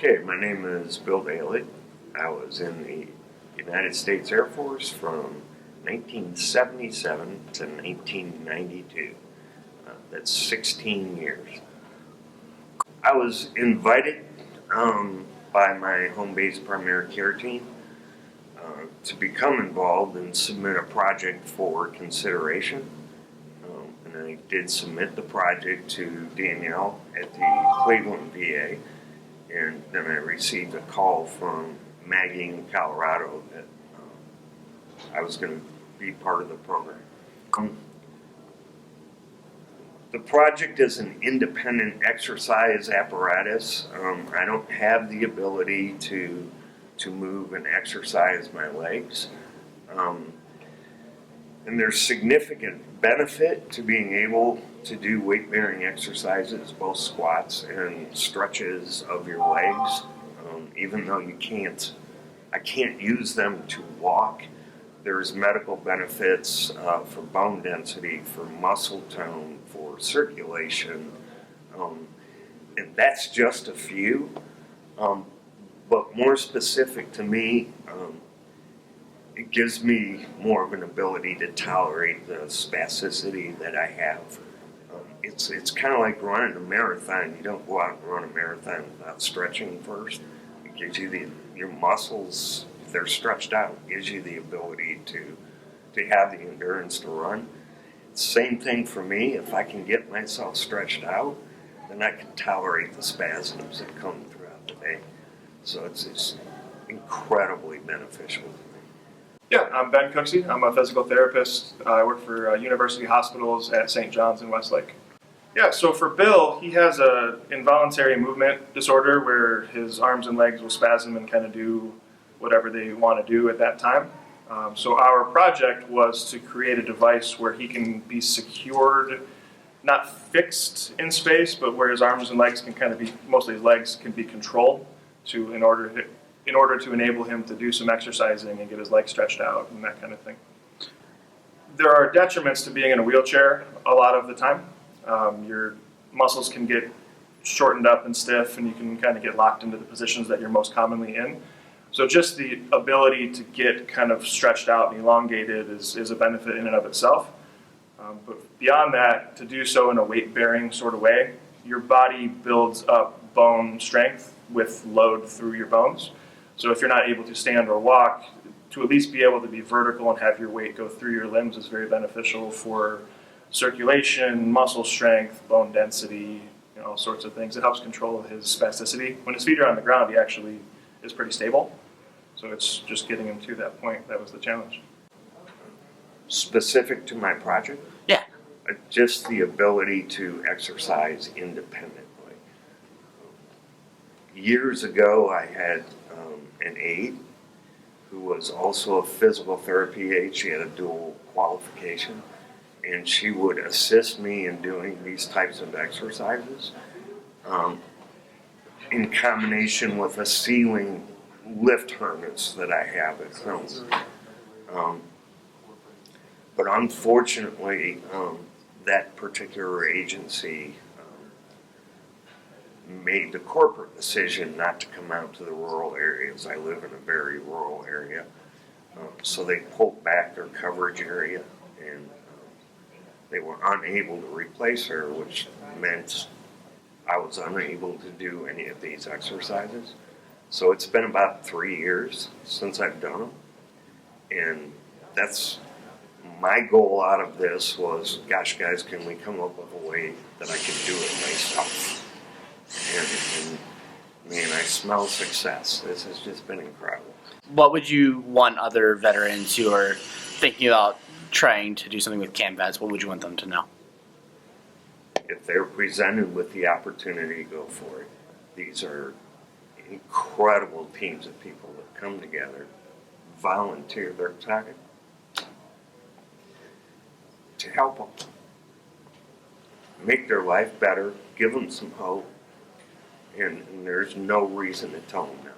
Okay, my name is Bill Daly. I was in the United States Air Force from 1977 to 1992. That's 16 years. I was invited by my home base primary care team to become involved and submit a project for consideration. And I did submit the project to Danielle at the Cleveland VA. And then I received a call from Maggie in Colorado that I was going to be part of the program. The project is an independent exercise apparatus. I don't have the ability to move and exercise my legs. And there's significant benefit to being able to do weight-bearing exercises, both squats and stretches of your legs. Even though I can't use them to walk, there's medical benefits for bone density, for muscle tone, for circulation, and that's just a few. But more specific to me, it gives me more of an ability to tolerate the spasticity that I have. It's kind of like running a marathon. You don't go out and run a marathon without stretching first. It gives you your muscles, if they're stretched out, gives you the ability to have the endurance to run. Same thing for me. If I can get myself stretched out, then I can tolerate the spasms that come throughout the day. So it's incredibly beneficial. Yeah, I'm Ben Cooksey. I'm a physical therapist. I work for University Hospitals at St. John's in Westlake. Yeah, so for Bill, he has an involuntary movement disorder where his arms and legs will spasm and kind of do whatever they want to do at that time. So our project was to create a device where he can be secured, not fixed in space, but where his arms and legs can kind of be, mostly his legs can be controlled in order to enable him to do some exercising and get his legs stretched out and that kind of thing. There are detriments to being in a wheelchair a lot of the time. Your muscles can get shortened up and stiff, and you can kind of get locked into the positions that you're most commonly in. So just the ability to get kind of stretched out and elongated is a benefit in and of itself. But beyond that, to do so in a weight-bearing sort of way, your body builds up bone strength with load through your bones. So if you're not able to stand or walk, to at least be able to be vertical and have your weight go through your limbs is very beneficial for circulation, muscle strength, bone density, all sorts of things. It helps control his spasticity. When his feet are on the ground, he actually is pretty stable. So it's just getting him to that point that was the challenge. Specific to my project? Yeah. Just the ability to exercise independently. Years ago, I had an aide who was also a physical therapy aide. She had a dual qualification, and she would assist me in doing these types of exercises in combination with a ceiling lift harness that I have at home. But unfortunately, that particular agency made the corporate decision not to come out to the rural areas. I live in a very rural area. So they pulled back their coverage area, and they were unable to replace her, which meant I was unable to do any of these exercises. So it's been about 3 years since I've done them. And that's my goal out of this was, gosh, guys, can we come up with a way that I can do it myself? And man, I smell success. This has just been incredible. What would you want other veterans who are thinking about trying to do something with CAMVETS, what would you want them to know? If they're presented with the opportunity, go for it. These are incredible teams of people that come together, volunteer their time to help them, make their life better, give them some hope, and there's no reason to tell them no.